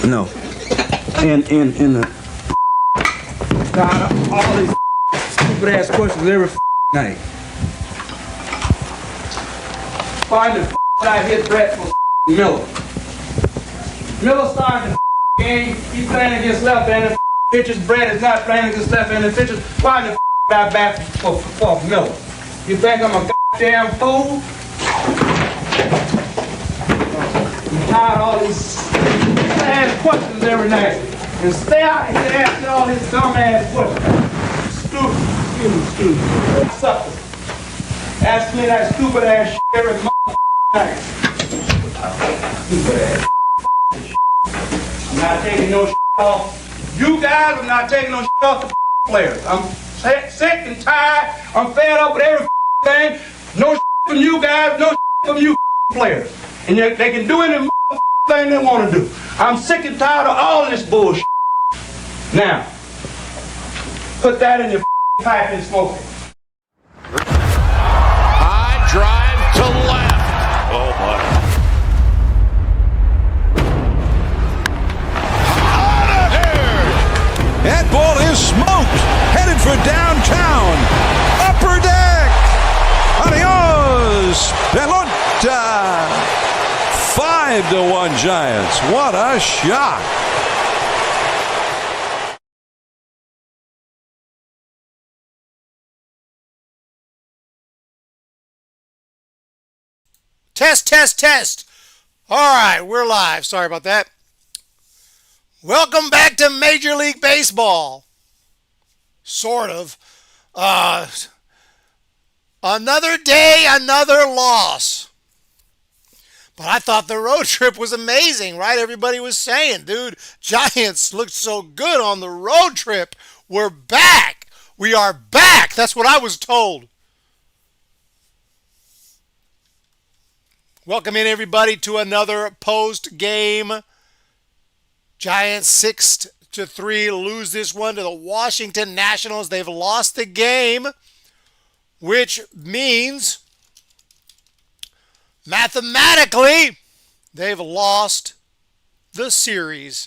No. And the God, all these stupid ass questions every night. Finally, I hit Brett for Miller. Miller started the game. He's playing against left-handed pitchers. Brett is not playing against left-handed pitchers. Why the I bat for Miller? You think I'm a goddamn fool? I'm tired of all these ass questions every night. And stay out here asking all these dumb ass questions. Stupid. Suckers. Ask me that stupid ass shit every night. Stupid ass. I'm not taking no shit off. You guys are not taking no shit off the players. I'm sick and tired. I'm fed up with everything. No shit from you guys, no shit from you players. And they can do any thing they want to do. I'm sick and tired of all this bullshit. Now, put that in your pipe and smoke it. High drive to left. Oh, my. Out of here! That ball is smoked. Headed for downtown. Upper deck. Adios, pelota. 5-1 Giants. What a shot. Test. All right, we're live. Sorry about that. Welcome back to Major League Baseball. Sort of. Another day, another loss. But I thought the road trip was amazing, right? Everybody was saying, dude, Giants looked so good on the road trip. We're back. We are back. That's what I was told. Welcome in, everybody, to another post-game. Giants 6-3 lose this one to the Washington Nationals. They've lost the game, which means mathematically they've lost the series.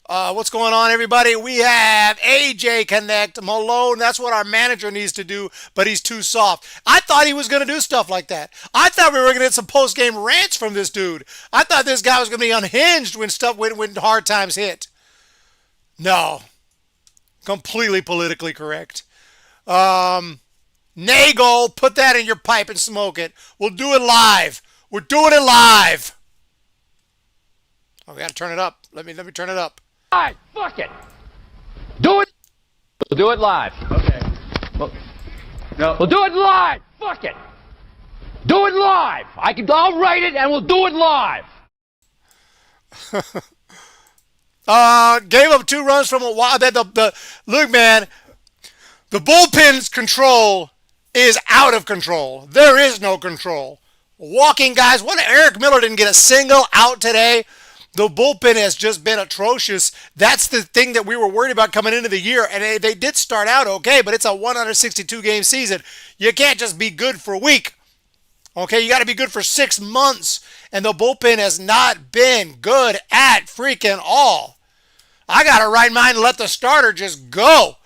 What's going on, everybody? We have AJ Connect, Malone. That's what our manager needs to do, but he's too soft. I thought he was going to do stuff like that. I thought we were going to get some post-game rants from this dude. I thought this guy was going to be unhinged when hard times hit. No. Completely politically correct. Nagel, put that in your pipe and smoke it. We'll do it live. We're doing it live. Oh, we got to turn it up. Let me turn it up. All right, fuck it. Do it. We'll do it live. Okay. No. We'll do it live. Fuck it. Do it live. I'll write it and we'll do it live. Gave up 2 runs from a while. Look, man, the bullpen's control is out of control. There is no control. Walking guys. Eric Miller didn't get a single out today. The bullpen has just been atrocious. That's the thing that we were worried about coming into the year. And they did start out okay, but it's a 162-game season. You can't just be good for a week. Okay, you got to be good for 6 months. And the bullpen has not been good at freaking all. I got to right mind and let the starter just go.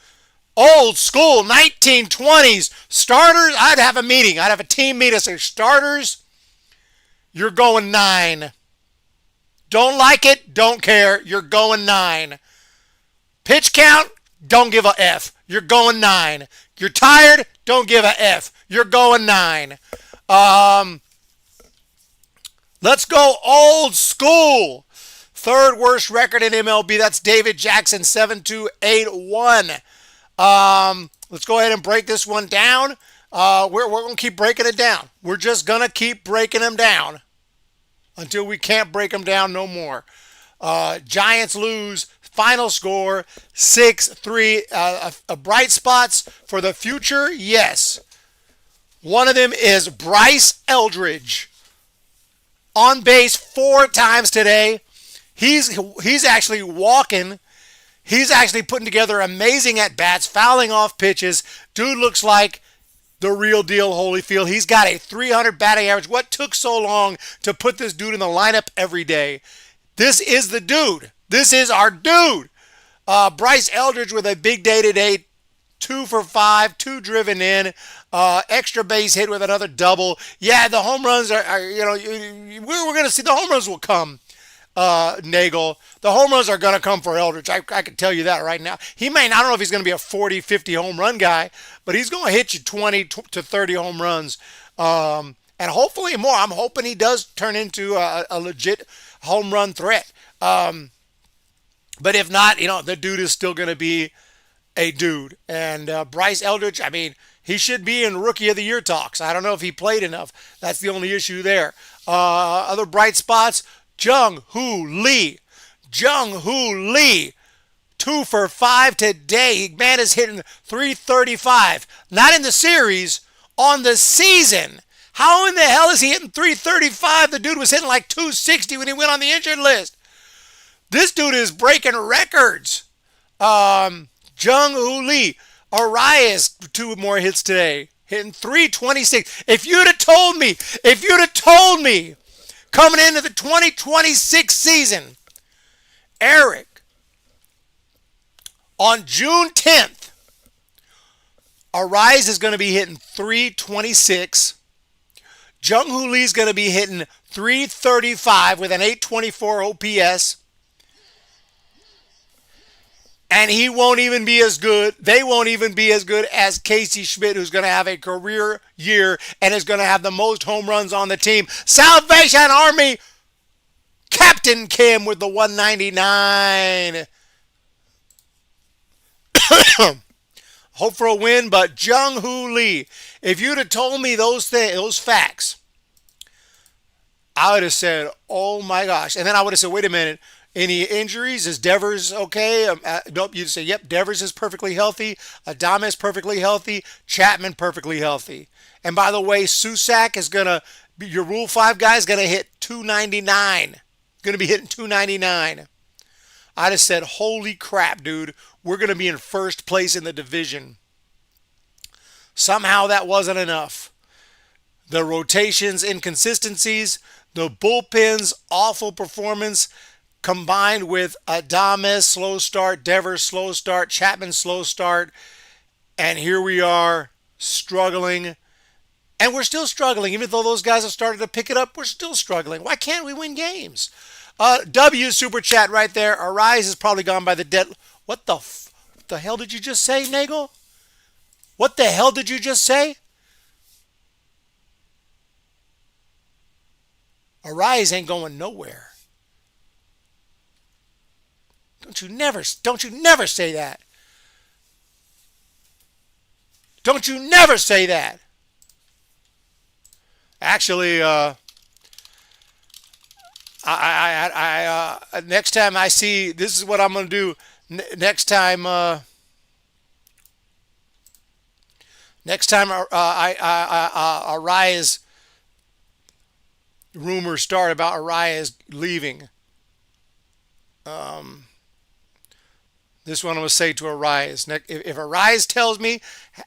Old school, 1920s. Starters, I'd have a meeting. I'd have a team meeting. Say, starters, you're going 9. Don't like it, don't care, you're going 9. Pitch count, don't give a F. You're going 9. You're tired, don't give a F. You're going 9. Let's go old school. 3rd worst record in MLB. That's David Jackson, 7.281. Let's go ahead and break this one down. We're going to keep breaking it down. We're just going to keep breaking them down until we can't break them down no more. Giants lose. Final score, 6-3. Bright spots for the future, yes. One of them is Bryce Eldridge. On base 4 times today. He's actually walking. He's actually putting together amazing at-bats, fouling off pitches. Dude looks like the real deal Holyfield. He's got a 300 batting average. What took so long to put this dude in the lineup every day? This is the dude. This is our dude. Bryce Eldridge with a big day today. 2 for 5, 2 driven in, extra base hit with another double. Yeah, the home runs are we're going to see the home runs will come, Nagel. The home runs are going to come for Eldridge. I can tell you that right now. I don't know if he's going to be a 40, 50 home run guy, but he's going to hit you 20 to 30 home runs. And hopefully more. I'm hoping he does turn into a legit home run threat. But if not, the dude is still going to be a dude. And Bryce Eldridge, he should be in Rookie of the Year talks. I don't know if he played enough. That's the only issue there. Other bright spots, Jung-Hoo Lee. Jung-Hoo Lee, 2 for 5 today. Man is hitting 335. Not in the series, on the season. How in the hell is he hitting 335? The dude was hitting like 260 when he went on the injured list. This dude is breaking records. Jung-Hoo Lee, Arias, 2 more hits today, hitting 326. If you'd have told me coming into the 2026 season, Eric, on June 10th, Arias is going to be hitting 326. Jung-Hoo Lee is going to be hitting 335 with an 824 OPS. And he won't even be as good. They won't even be as good as Casey Schmidt, who's going to have a career year and is going to have the most home runs on the team. Salvation Army, Captain Kim with the 199. Hope for a win, but Jung-Hoo Lee, if you'd have told me those facts, I would have said, oh my gosh. And then I would have said, wait a minute. Any injuries? Is Devers okay? Nope. You'd say, yep, Devers is perfectly healthy. Adama is perfectly healthy. Chapman perfectly healthy. And by the way, Susak is going to, your Rule 5 guy is going to hit 299. Going to be hitting 299. I just said, holy crap, dude. We're going to be in first place in the division. Somehow that wasn't enough. The rotations, inconsistencies, the bullpen's awful performance, combined with Adames slow start, Devers slow start, Chapman slow start, and here we are struggling. And we're still struggling. Even though those guys have started to pick it up, we're still struggling. Why can't we win games? W Super Chat right there. Arise is probably gone by the dead. What the hell did you just say, Nagel? What the hell did you just say? Arise ain't going nowhere. Don't you never say that. Don't you never say that. Actually, next time I see, this is what I'm going to do. Next time Arias, rumors start about Arias leaving. This one I'm going to say to Arias. If Arias tells me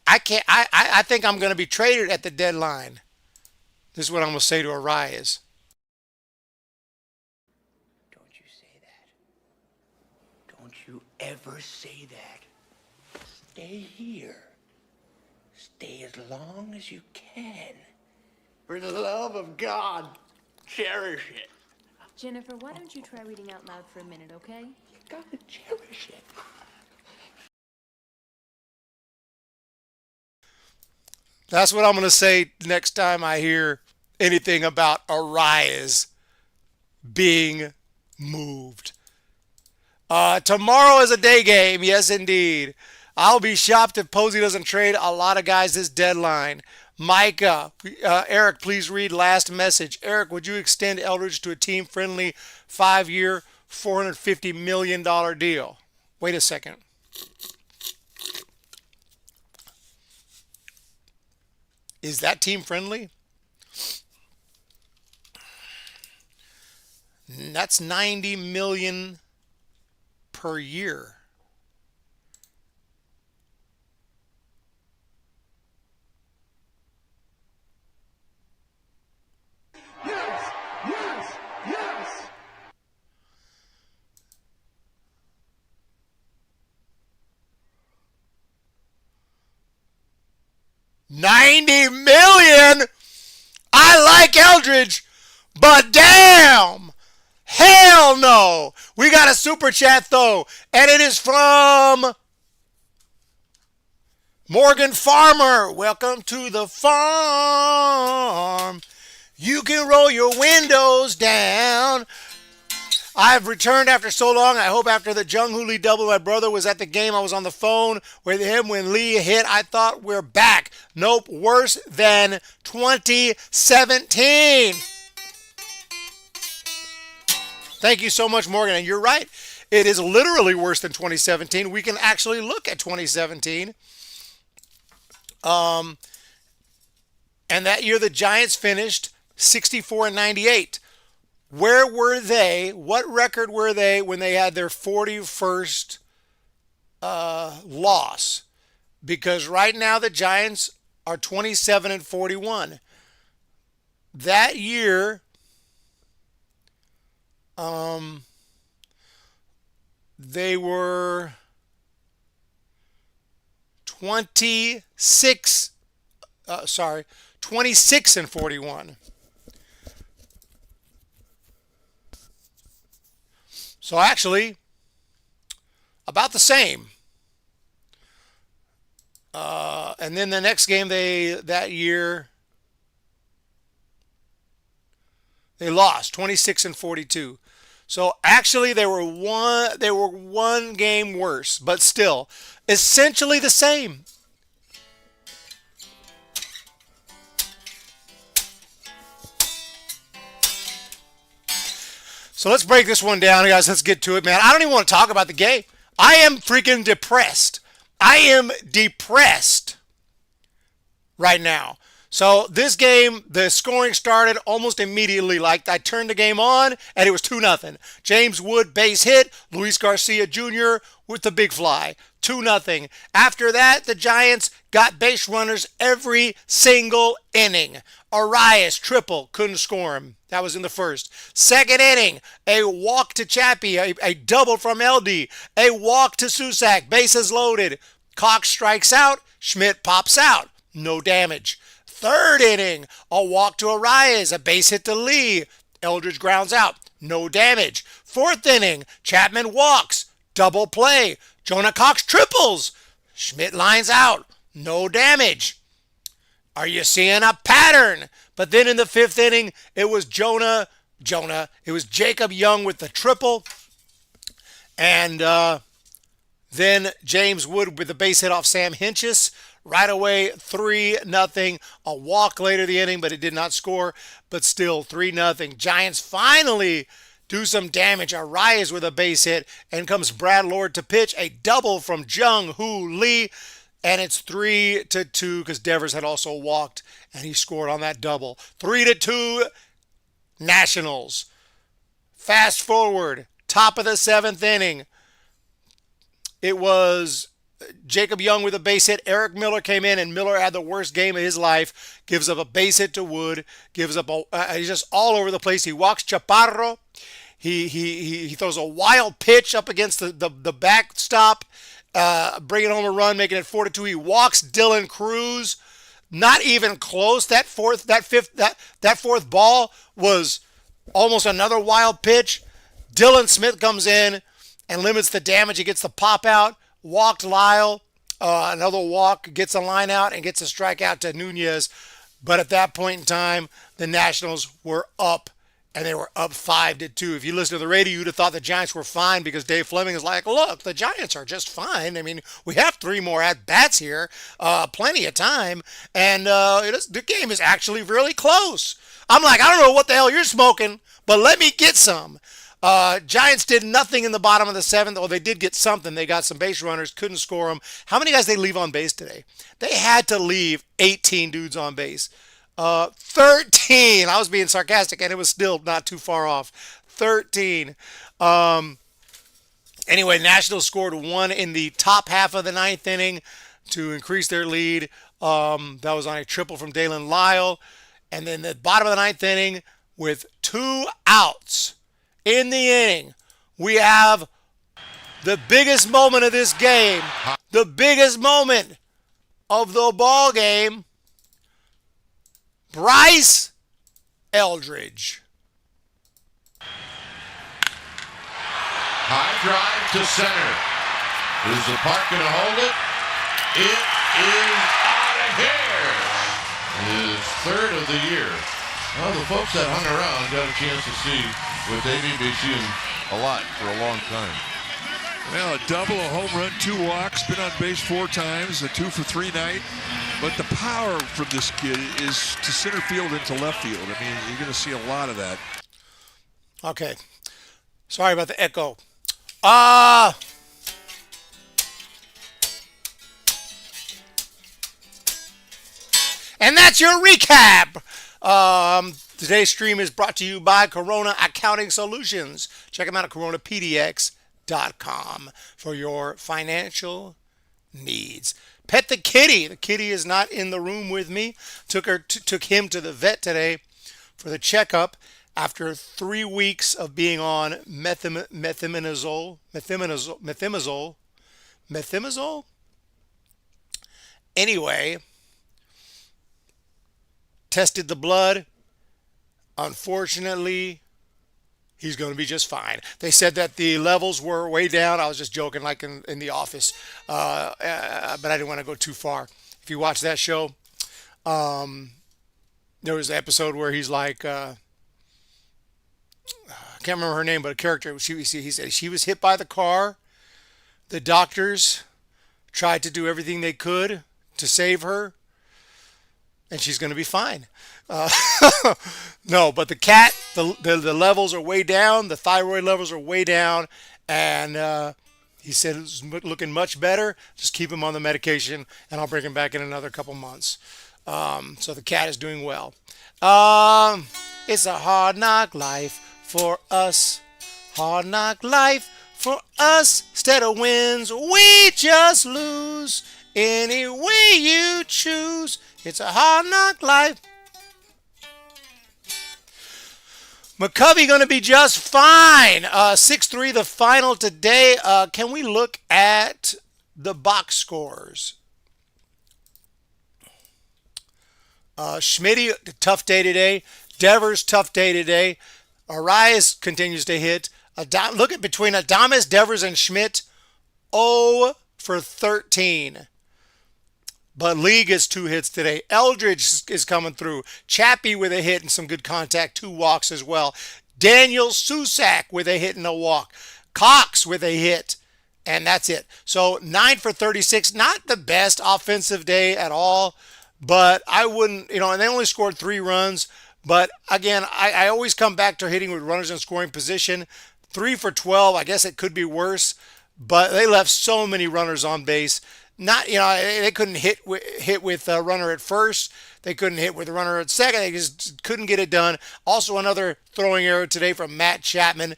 I think I'm going to be traded at the deadline. This is what I'm going to say to Arias. Don't you say that. Don't you ever say that. Stay here. Stay as long as you can. For the love of God, cherish it. Jennifer, why don't you try reading out loud for a minute, okay? You gotta cherish it. That's what I'm going to say next time I hear anything about Arias being moved. Tomorrow is a day game. Yes, indeed. I'll be shocked if Posey doesn't trade a lot of guys this deadline. Micah, Eric, please read last message. Eric, would you extend Eldridge to a team-friendly 5-year, $450 million deal? Wait a second. Is that team-friendly? That's $90 million per year. $90 million. I like Eldridge, but damn, hell no. We got a super chat though, and it is from Morgan Farmer. Welcome to the farm. You can roll your windows down. I've returned after so long. I hope after the Jung Hoo Lee double, my brother was at the game. I was on the phone with him when Lee hit. I thought we're back. Nope, worse than 2017. Thank you so much, Morgan. And you're right. It is literally worse than 2017. We can actually look at 2017. And that year the Giants finished 64-98. Where were they? What record were they when they had their 41st loss? Because right now the Giants are 27-41. That year, they were 26-41. So actually, about the same. And then the next game that year they lost 26-42. So actually they were one game worse, but still essentially the same. So let's break this one down, guys. Let's get to it, man. I don't even want to talk about the game. I am freaking depressed. I am depressed right now. So this game, the scoring started almost immediately. Like I turned the game on, and it was 2-0. James Wood base hit. Luis Garcia Jr. with the big fly. 2-0. After that, the Giants got base runners every single inning. Arias triple, couldn't score him. That was in the first. Second inning, a walk to Chappie, a double from LD, a walk to Susac, bases loaded. Cox strikes out, Schmidt pops out, no damage. Third inning, a walk to Arias, a base hit to Lee, Eldridge grounds out, no damage. Fourth inning, Chapman walks, double play, Jonah Cox triples, Schmidt lines out, no damage. Are you seeing a pattern? But then in the fifth inning, it was it was Jacob Young with the triple. And then James Wood with the base hit off Sam Hinchis. Right away, 3-0. A walk later in the inning, but it did not score. But still, 3-0. Giants finally do some damage. Arias with a base hit. And comes Brad Lord to pitch. A double from Jung Hoo Lee. And it's 3-2 because Devers had also walked and he scored on that double. 3-2 Nationals. Fast forward, top of the seventh inning. It was Jacob Young with a base hit. Eric Miller came in, and Miller had the worst game of his life. Gives up a base hit to Wood. He's just all over the place. He walks Chaparro. He throws a wild pitch up against the backstop. Bringing home a run, making it 4-2. He walks Dylan Cruz. Not even close. That fourth ball was almost another wild pitch. Dylan Smith comes in and limits the damage. He gets the pop out. Walked Lyle. Another walk. Gets a line out and gets a strikeout to Nunez. But at that point in time, the Nationals were up. And they were up 5-2. If you listen to the radio, you'd have thought the Giants were fine because Dave Fleming is like, look, the Giants are just fine. I mean, we have 3 more at-bats here, plenty of time, and the game is actually really close. I'm like, I don't know what the hell you're smoking, but let me get some. Giants did nothing in the bottom of the seventh. Well, they did get something. They got some base runners, couldn't score them. How many guys did they leave on base today? They had to leave 18 dudes on base. 13. I was being sarcastic, and it was still not too far off. 13. Anyway, Nationals scored 1 in the top half of the ninth inning to increase their lead. That was on a triple from Dalen Lyle. And then the bottom of the ninth inning, with 2 outs in the inning, we have the biggest moment of this game, the biggest moment of the ball game. Bryce Eldridge. High drive to center. Is the Park going to hold it? It is out of here. His third of the year. Well, the folks that hung around got a chance to see what they've been seeing a lot for a long time. Well, a double, a home run, 2 walks, been on base 4 times, a 2 for 3 night. But the power from this kid is to center field and to left field. I mean, you're going to see a lot of that. Okay. Sorry about the echo. And that's your recap. Today's stream is brought to you by Corona Accounting Solutions. Check them out at coronapdx.com for your financial needs. Pet the kitty. The kitty is not in the room with me. Took him to the vet today for the checkup after 3 weeks of being on methimazole. Anyway, tested the blood. Unfortunately, he's going to be just fine. They said that the levels were way down. I was just joking, like in the office, but I didn't want to go too far. If you watch that show, there was an episode where he's like, I can't remember her name, but a character. He said she was hit by the car. The doctors tried to do everything they could to save her, and she's going to be fine. No, but the cat, the levels are way down. The thyroid levels are way down, and he said it's looking much better. Just keep him on the medication, and I'll bring him back in another couple months. So the cat is doing well. It's a hard knock life for us. Hard knock life for us. Instead of wins, we just lose. Any way you choose. It's a hard knock life. McCovey going to be just fine. 6-3 the final today. Can we look at the box scores? Schmitty, tough day today. Devers, tough day today. Arias continues to hit. Look at between Adames, Devers, and Schmidt. 0 for 13. But Lee gets 2 hits today. Eldridge is coming through. Chappie with a hit and some good contact. 2 walks as well. Daniel Susak with a hit and a walk. Cox with a hit. And that's it. So 9 for 36. Not the best offensive day at all. But I wouldn't, and they only scored 3 runs. But again, I always come back to hitting with runners in scoring position. 3 for 12. I guess it could be worse. But they left so many runners on base. Not, they couldn't hit with a runner at first. They couldn't hit with a runner at second. They just couldn't get it done. Also, another throwing error today from Matt Chapman.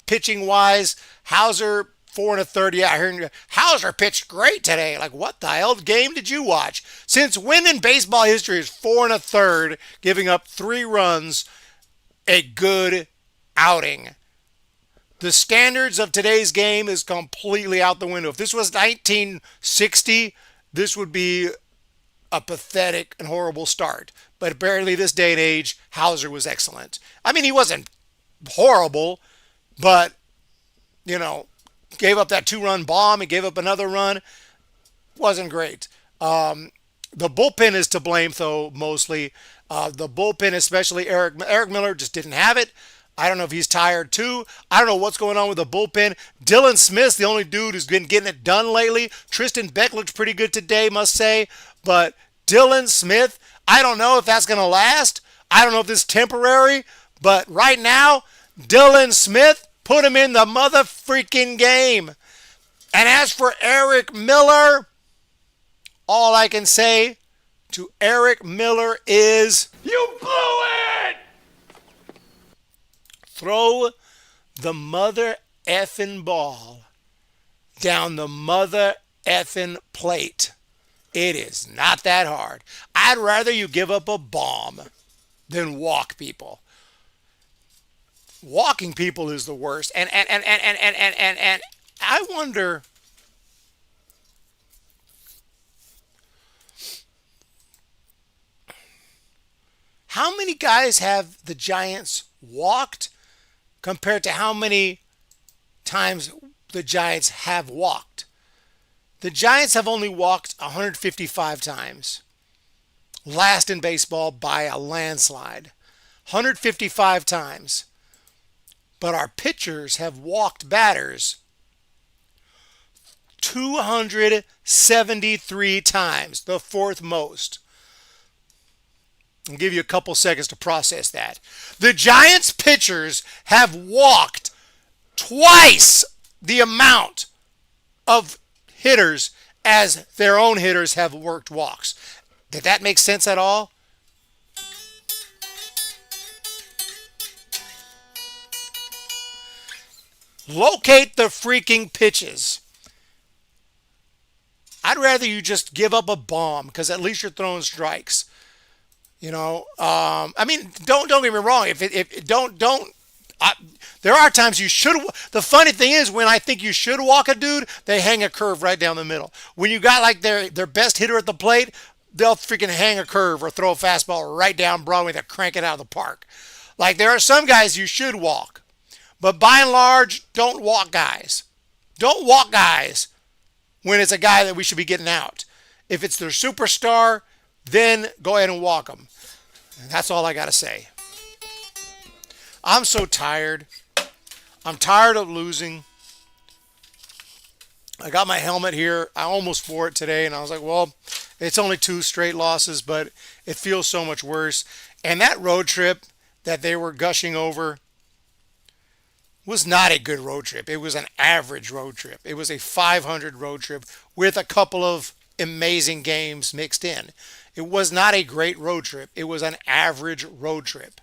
Pitching wise, Hauser 4 1/3. Yeah, I heard Hauser pitched great today. Like, what the hell game did you watch? Since when in baseball history is 4 1/3 giving up 3 runs a good outing? The standards of today's game is completely out the window. If this was 1960, this would be a pathetic and horrible start. But apparently this day and age, Hauser was excellent. I mean, he wasn't horrible, but, gave up that 2-run bomb. He gave up another run. Wasn't great. The bullpen is to blame, though, mostly. The bullpen, especially Eric Miller, just didn't have it. I don't know if he's tired too. I don't know what's going on with the bullpen. Dylan Smith's the only dude who's been getting it done lately. Tristan Beck looked pretty good today, must say. But Dylan Smith, I don't know if that's going to last. I don't know if this is temporary. But right now, Dylan Smith, put him in the mother freaking game. And as for Eric Miller, all I can say to Eric Miller is, you blew it! Throw the mother effing ball down the mother effing plate. It is not that hard. I'd rather you give up a bomb than walk people. Walking people is the worst. And I wonder, How many guys have the Giants walked compared to how many times the Giants have walked? The Giants have only walked 155 times. Last in baseball by a landslide. 155 times. But our pitchers have walked batters 273 times, the fourth most. I'll give you a couple seconds to process that. The Giants pitchers have walked twice the amount of hitters as their own hitters have worked walks. Did that make sense at all? Locate the freaking pitches. I'd rather you just give up a bomb because at least you're throwing strikes. You know, I mean, don't get me wrong. There are times you should. The funny thing is, when I think you should walk a dude, they hang a curve right down the middle. When you got like their best hitter at the plate, they'll freaking hang a curve or throw a fastball right down Broadway to crank it out of the park. Like there are some guys you should walk, but by and large, don't walk guys. Don't walk guys when it's a guy that we should be getting out. If it's their superstar, then go ahead and walk them. And that's all I got to say. I'm so tired. I'm tired of losing. I got my helmet here. I almost wore it today, and I was like, well, it's only 2 straight losses, but it feels so much worse. And that road trip that they were gushing over was not a good road trip. It was an average road trip. It was a 500 road trip with a couple of amazing games mixed in. It was not a great road trip. It was an average road trip.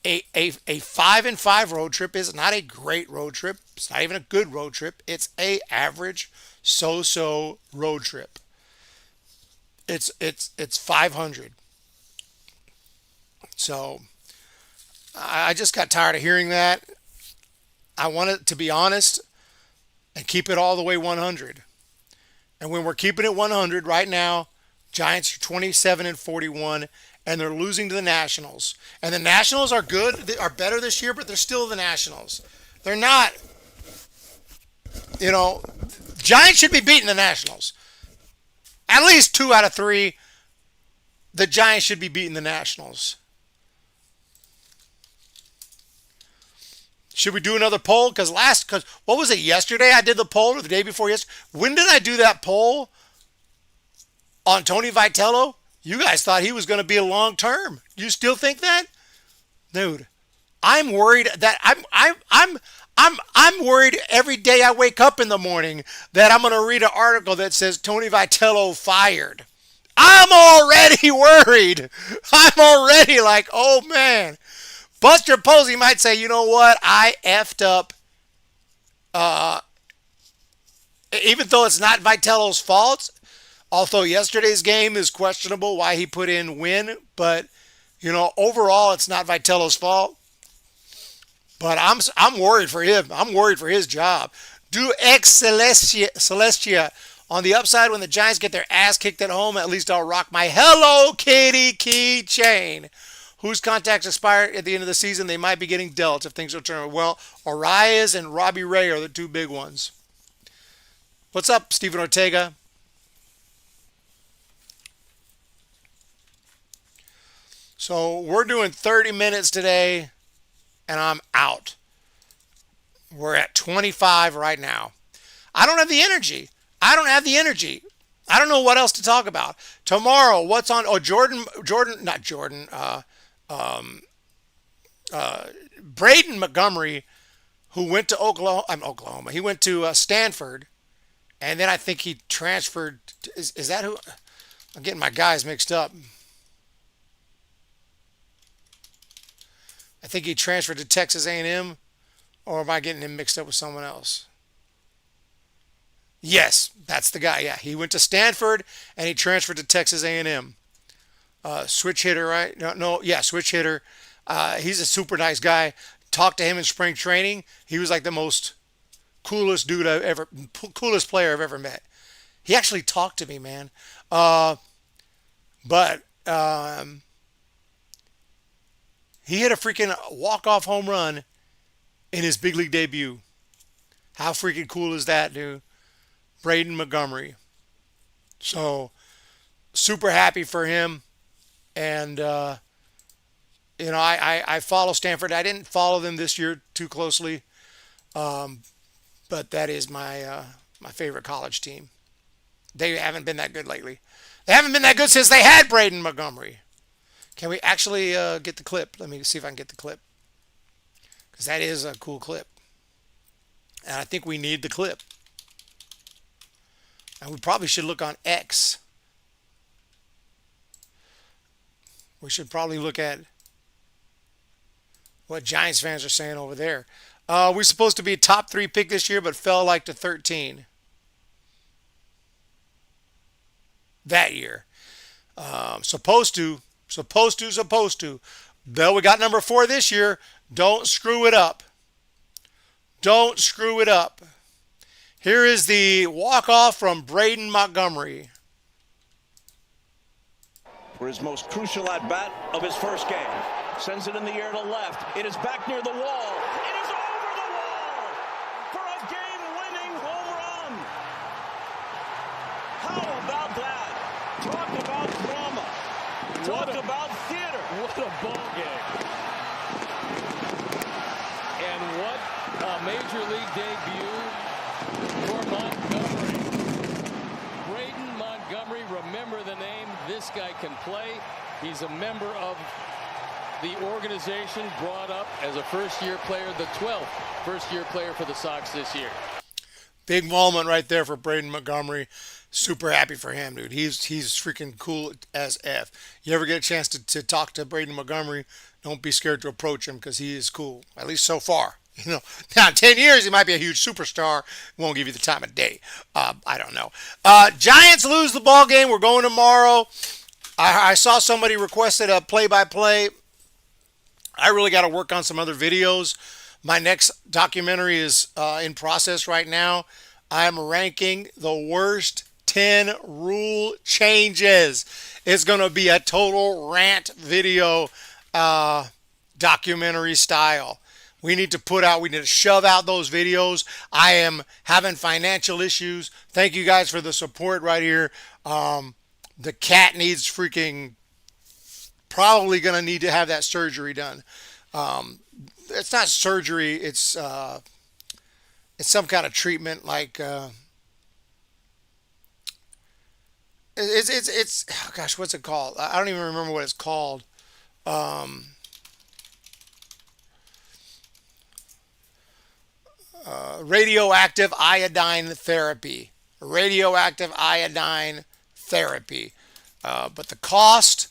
A 5-5 road trip is not a great road trip. It's not even a good road trip. It's a average so-so road trip. It's 500. So I just got tired of hearing that. I want it to be honest and keep it all the way 100. And when we're keeping it 100 right now, Giants are 27-41, and they're losing to the Nationals. And the Nationals are good, they are better this year, but they're still the Nationals. They're not, Giants should be beating the Nationals. At least 2 out of 3, the Giants should be beating the Nationals. Should we do another poll? Because what was it, yesterday I did the poll, or the day before yesterday? When did I do that poll on Tony Vitello? You guys thought he was going to be a long term. You still think that? Dude, I'm worried that I'm worried every day I wake up in the morning that I'm going to read an article that says Tony Vitello fired. I'm already worried. I'm already like, oh man. Buster Posey might say, you know what? I effed up. Even though it's not Vitello's fault, although yesterday's game is questionable why he put in win, but overall it's not Vitello's fault. But I'm worried for him. I'm worried for his job. Do ex Celestia. On the upside, when the Giants get their ass kicked at home, at least I'll rock my Hello Kitty keychain. Whose contracts expire at the end of the season? They might be getting dealt if things don't turn well. Arias and Robbie Ray are the 2 big ones. What's up, Steven Ortega? So we're doing 30 minutes today, and I'm out. We're at 25 right now. I don't have the energy. I don't know what else to talk about. Tomorrow, what's on? Oh, Braden Montgomery, who went to Oklahoma. He went to Stanford, and then I think he transferred. Is that who? I'm getting my guys mixed up. I think he transferred to Texas A&M, or am I getting him mixed up with someone else? Yes, that's the guy. Yeah, he went to Stanford and he transferred to Texas A&M. Switch hitter, right? Yeah, switch hitter. He's a super nice guy. Talked to him in spring training. He was like the most coolest player I've ever met. He actually talked to me, man. But He hit a freaking walk-off home run in his big league debut. How freaking cool is that, dude? Braden Montgomery. So, super happy for him. And, I follow Stanford. I didn't follow them this year too closely, but that is my favorite college team. They haven't been that good lately. They haven't been that good since they had Braden Montgomery. Can we actually get the clip? Let me see if I can get the clip. Because that is a cool clip. And I think we need the clip. And we probably should look on X. We should probably look at what Giants fans are saying over there. We're supposed to be a top 3 pick this year, but fell like to 13 that year. Supposed to. Though we got number 4 this year. Don't screw it up. Don't screw it up. Here is the walk-off from Braden Montgomery. For his most crucial at-bat of his first game. Sends it in the air to left. It is back near the wall. It is over the wall for a game-winning home run. How about that? Talk about drama. Talk about theater. What a ball game. And what a major league debut for Montgomery. Braden Montgomery, remember the name. This guy can play. He's a member of the organization, brought up as a first-year player, the 12th first-year player for the Sox this year. Big moment right there for Braden Montgomery. Super happy for him, dude. He's freaking cool as F. You ever get a chance to talk to Braden Montgomery, don't be scared to approach him because he is cool, at least so far. Now in 10 years he might be a huge superstar. Won't give you the time of day. I don't know. Giants lose the ball game. We're going tomorrow. I saw somebody requested a play-by-play. I really got to work on some other videos. My next documentary is in process right now. I'm ranking the worst 10 rule changes. It's going to be a total rant video, documentary style. We need to shove out those videos. I am having financial issues. Thank you guys for the support right here. The cat needs freaking, probably going to need to have that surgery done. It's not surgery. It's some kind of treatment, like it's oh gosh, what's it called? I don't even remember what it's called. Radioactive iodine therapy. Radioactive iodine therapy. But the cost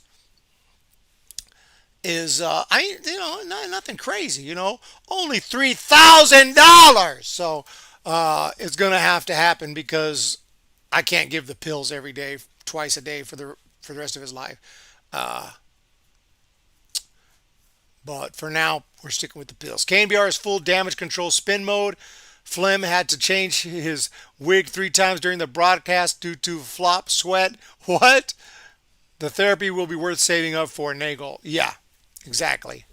is, nothing crazy, only $3,000. So it's going to have to happen because I can't give the pills every day, twice a day for the rest of his life. But for now, we're sticking with the pills. KNBR is full damage control spin mode. Flem had to change his wig 3 times during the broadcast due to flop sweat. What? The therapy will be worth saving up for, Nagel. Yeah, exactly.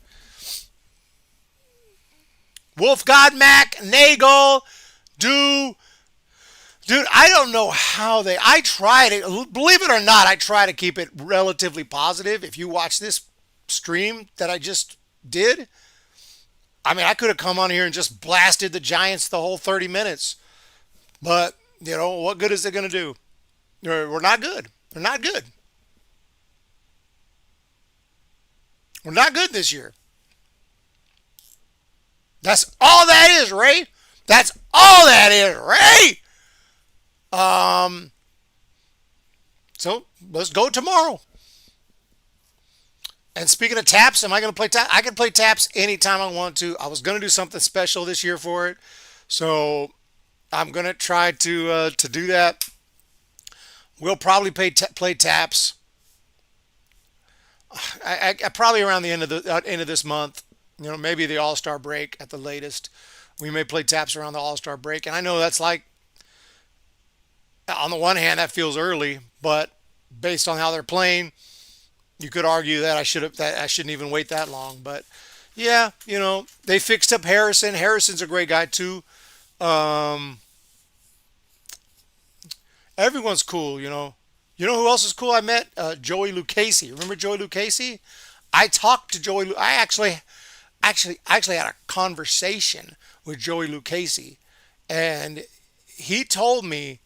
Wolf God Mac, Nagel, dude, I don't know how I tried it. Believe it or not, I try to keep it relatively positive. If you watch this stream that I just did, I mean, I could have come on here and just blasted the Giants the whole 30 minutes. But, what good is it going to do? We're not good. We're not good. We're not good this year. That's all that is, Ray. That's all that is, Ray. So let's go tomorrow. And speaking of taps, am I going to play taps? I can play taps anytime I want to. I was going to do something special this year for it. So I'm going to try to do that. We'll probably play taps. I probably around the end of this month. Maybe the All-Star break at the latest. We may play taps around the All-Star break. And I know that's like, on the one hand, that feels early. But based on how they're playing, You could argue that I shouldn't even wait that long, but yeah, they fixed up Harrison. Harrison's a great guy too. Everyone's cool, You know who else is cool? I met Joey Lucchese. Remember Joey Lucchese? I talked to Joey. I actually had a conversation with Joey Lucchese, and he told me,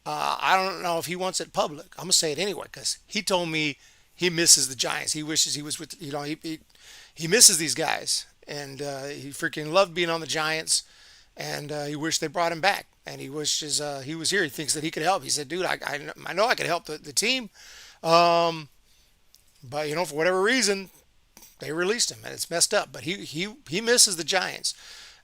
I don't know if he wants it public. I'm gonna say it anyway because he told me he misses the Giants. He wishes he was with, he misses these guys, and he freaking loved being on the Giants, and he wished they brought him back, and he wishes he was here. He thinks that he could help. He said, "Dude, I know I could help the team, but for whatever reason, they released him, and it's messed up. But he misses the Giants,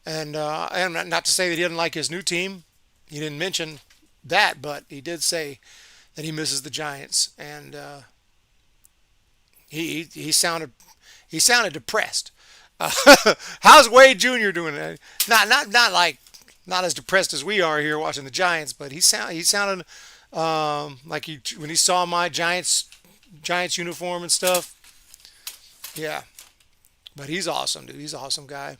and not to say that he didn't like his new team. He didn't mention that, but he did say that he misses the Giants, and he sounded depressed. How's Wade Jr. doing? Not as depressed as we are here watching the Giants, but he sounded like when he saw my Giants uniform and stuff. Yeah, but he's awesome, dude. He's an awesome guy.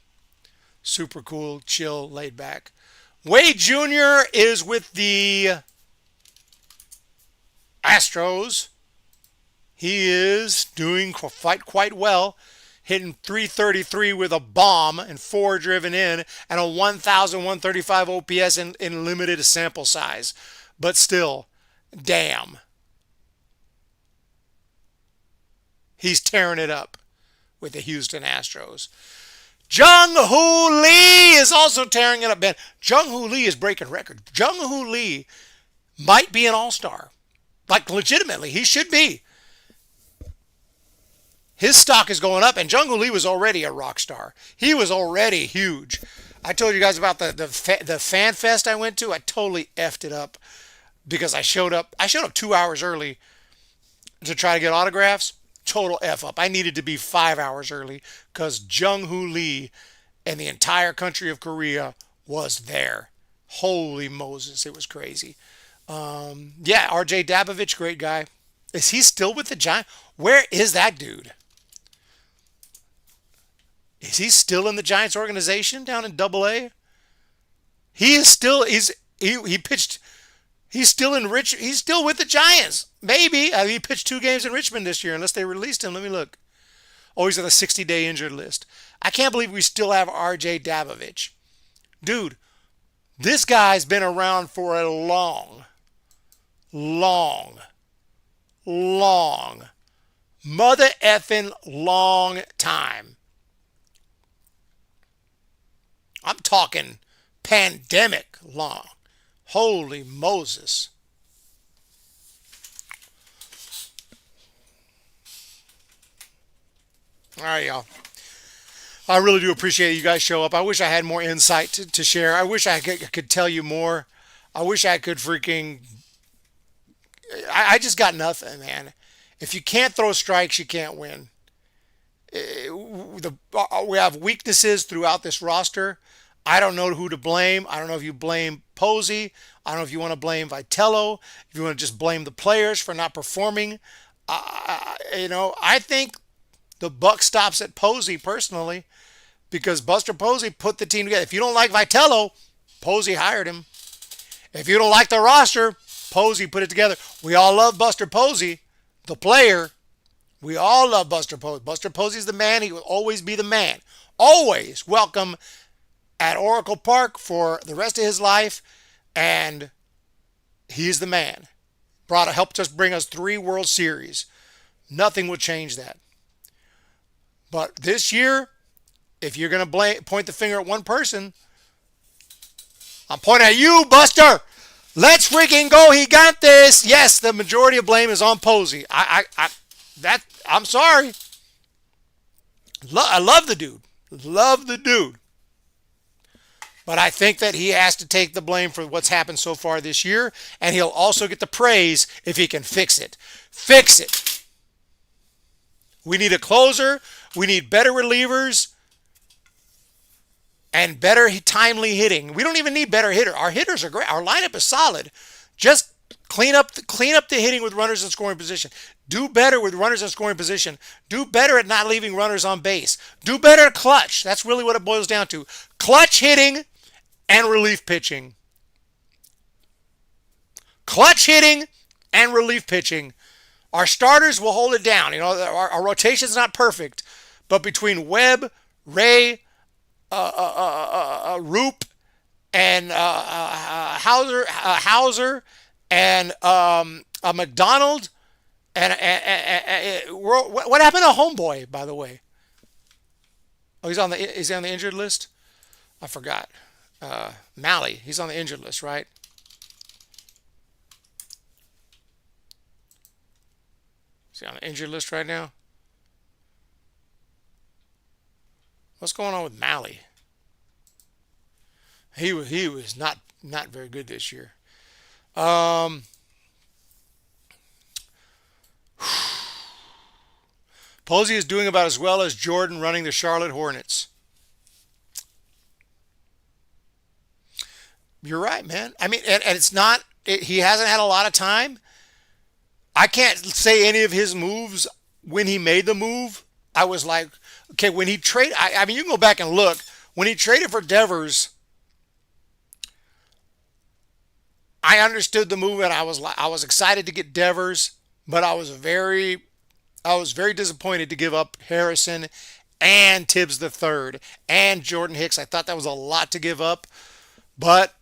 Super cool, chill, laid back. Wade Jr. is with the Astros. He is doing quite well, hitting .333 with a bomb and 4 driven in and a 1,135 OPS in limited sample size. But still, damn. He's tearing it up with the Houston Astros. Jung-Hoo Lee is also tearing it up, man. Jung-Hoo Lee is breaking records. Jung-Hoo Lee might be an all-star. Like, legitimately, he should be. His stock is going up, and Jung-Hoo Lee was already a rock star. He was already huge. I told you guys about the fan fest I went to. I totally effed it up because I showed up 2 hours early to try to get autographs. Total F up. I needed to be 5 hours early because Jung-Hoo Lee and the entire country of Korea was there. Holy Moses, it was crazy. RJ Dabovich, great guy. Is he still with the Giants? Where is that dude? Is he still in the Giants organization down in AA? He pitched. He's still with the Giants. Maybe. He pitched 2 games in Richmond this year, unless they released him. Let me look. Oh, he's on the 60-day injured list. I can't believe we still have RJ Dabovich. Dude, this guy's been around for a long mother effing long time. I'm talking pandemic long. Holy Moses. All right, y'all. I really do appreciate you guys show up. I wish I had more insight to share. I wish I could tell you more. I wish I could freaking... I just got nothing, man. If you can't throw strikes, you can't win. We have weaknesses throughout this roster. I don't know who to blame. I don't know if you blame Posey. I don't know if you want to blame Vitello. If you want to just blame the players for not performing. I think the buck stops at Posey personally, because Buster Posey put the team together. If you don't like Vitello, Posey hired him. If you don't like the roster, Posey put it together. We all love Buster Posey, the player. We all love Buster Posey. Buster Posey's the man. He will always be the man. Always welcome at Oracle Park for the rest of his life, and he's the man. Helped us bring us 3 World Series. Nothing will change that. But this year, if you're going to point the finger at one person, I'm pointing at you, Buster. Let's freaking go. He got this. Yes, the majority of blame is on Posey. I'm sorry. I love the dude. Love the dude. But I think that he has to take the blame for what's happened so far this year, and he'll also get the praise if he can fix it. Fix it. We need a closer. We need better relievers and better timely hitting. We don't even need better hitter. Our hitters are great. Our lineup is solid. Just Clean up the hitting with runners in scoring position. Do better with runners in scoring position. Do better at not leaving runners on base. Do better at clutch. That's really what it boils down to. Clutch hitting and relief pitching. Clutch hitting and relief pitching. Our starters will hold it down. You know, our rotation's not perfect, but between Webb, Ray, Roop, and Hauser, and McDonald, and what happened to Homeboy, by the way? Oh, is he on the injured list? I forgot. Malley, he's on the injured list, right? Is he on the injured list right now? What's going on with Malley? He was not very good this year. Posey is doing about as well as Jordan running the Charlotte Hornets. You're right, man. I mean, and it's not, he hasn't had a lot of time. I can't say any of his moves when he made the move. I was like, okay, when he traded, I mean, you can go back and look. When he traded for Devers, I understood the move, and I was excited to get Devers, but I was very disappointed to give up Harrison and Tibbs III and Jordan Hicks. I thought that was a lot to give up, but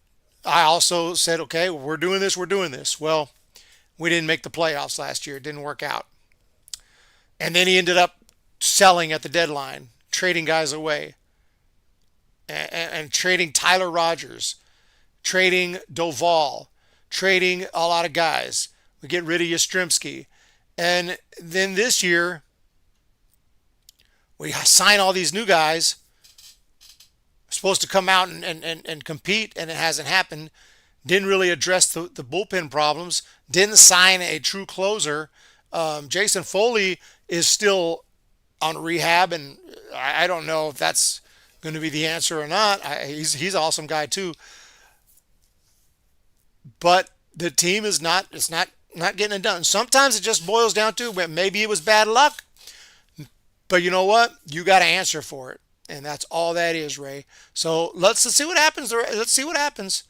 I also said, okay, we're doing this. Well, we didn't make the playoffs last year. It didn't work out. And then he ended up selling at the deadline, trading guys away, and trading Tyler Rogers, trading Doval, trading a lot of guys. We get rid of Yastrzemski. And then this year, we sign all these new guys, supposed to come out and compete, and it hasn't happened. Didn't really address the bullpen problems. Didn't sign a true closer. Jason Foley is still on rehab, and I don't know if that's going to be the answer or not. He's an awesome guy too. But the team is not getting it done. Sometimes it just boils down to maybe it was bad luck. But you know what? You got to answer for it. And that's all that is, Ray. So let's see what happens. Let's see what happens.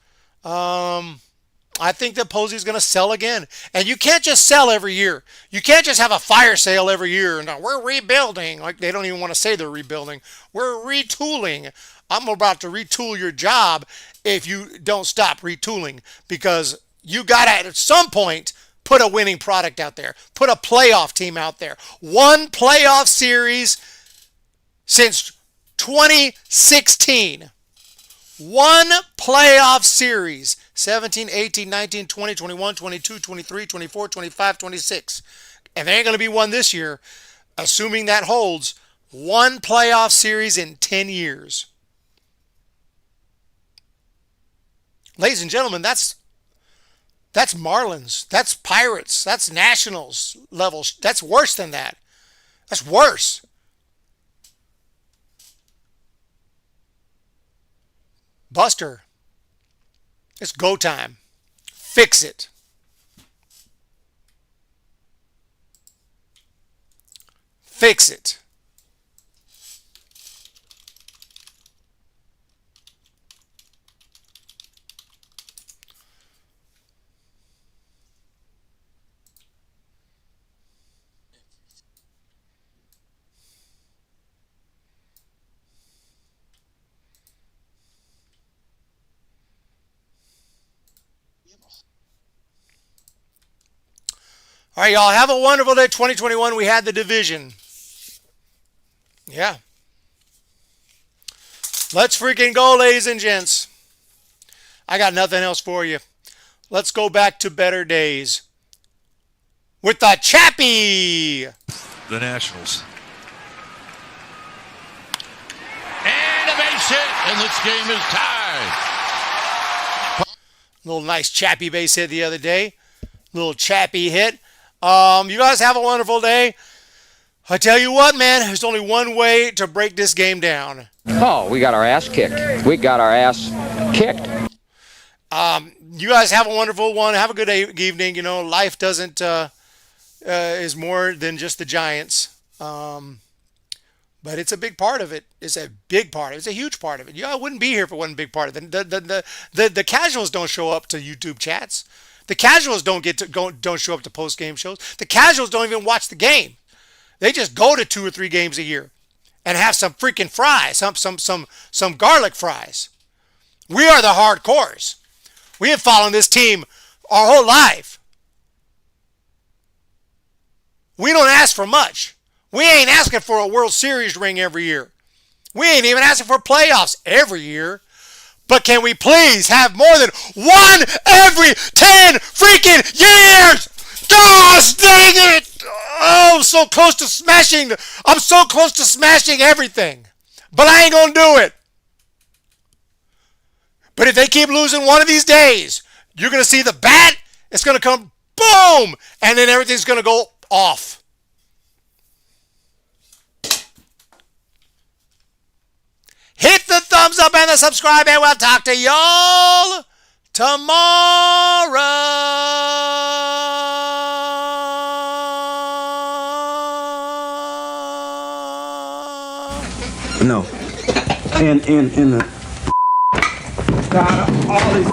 I think that Posey's going to sell again. And you can't just sell every year. You can't just have a fire sale every year. And we're rebuilding. Like, they don't even want to say they're rebuilding. We're retooling. I'm about to retool your job if you don't stop retooling. Because you got to, at some point, put a winning product out there. Put a playoff team out there. One playoff series since 2016. One playoff series. 17, 18, 19, 20, 21, 22, 23, 24, 25, 26. And there ain't going to be one this year. Assuming that holds, one playoff series in 10 years. Ladies and gentlemen, that's Marlins. That's Pirates. That's Nationals levels. That's worse than that. That's worse. Buster, it's go time. Fix it. Fix it. All right, y'all. Have a wonderful day. 2021, we had the division. Yeah. Let's freaking go, ladies and gents. I got nothing else for you. Let's go back to better days with the Chappie. The Nationals. And a base hit, and this game is tied. Little nice Chappie base hit the other day. Little Chappie hit. You guys have a wonderful day. I tell you what, man, there's only one way to break this game down. Oh, we got our ass kicked. We got our ass kicked. You guys have a wonderful one. Have a good evening. You know, life doesn't is more than just the Giants. But it's a big part of it. It's a big part. It's a huge part of it. I wouldn't be here if it wasn't a big part of it. The casuals don't show up to YouTube chats. The casuals don't show up to post-game shows. The casuals don't even watch the game. They just go to 2 or 3 games a year and have some freaking fries, some garlic fries. We are the hardcores. We have followed this team our whole life. We don't ask for much. We ain't asking for a World Series ring every year. We ain't even asking for playoffs every year. But can we please have more than one every 10 freaking years? Gosh dang it! Oh, I'm so close to smashing. I'm so close to smashing everything. But I ain't going to do it. But if they keep losing one of these days, you're going to see the bat. It's going to come boom. And then everything's going to go off. Hit the thumbs up and the subscribe, and we'll talk to y'all tomorrow. No. In the... God, all these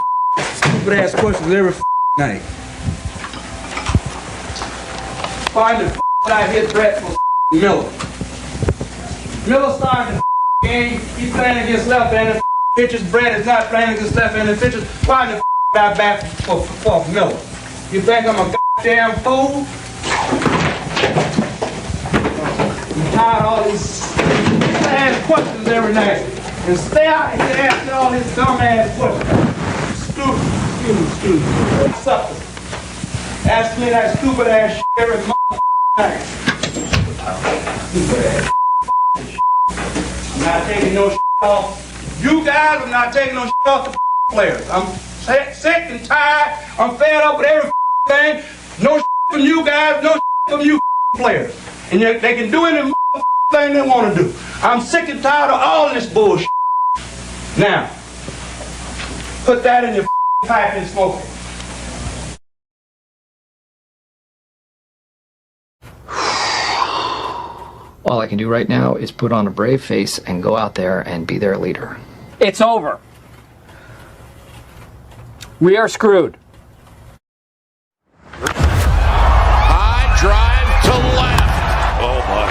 stupid ass questions every night. Find the I hit Brett for Miller. Miller started the game. He's playing against left-handed pitchers. Brett is not playing against left-handed pitchers. Find the I bat for Miller. You think I'm a goddamn fool? I'm tired of all these ass questions every night. And stay out here asking all these dumb ass questions. Stupid. Suckers. Ask me that stupid ass shit every night. Stupid ass shit. I'm not taking no shit off. You guys are not taking no shit off the players. I'm sick and tired. I'm fed up with everything. No shit from you guys, no shit from you players. And they can do any thing they want to do. I'm sick and tired of all this bullshit. Now, put that in your pipe and smoke it. All I can do right now is put on a brave face and go out there and be their leader. It's over. We are screwed. High drive to left. Oh, my.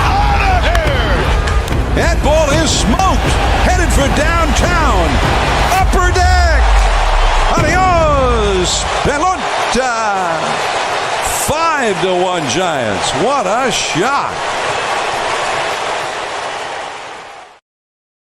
Out of here. That ball is smoked. Headed for downtown. Upper deck. Adios. Pelota. 5-1 Giants. What a shot.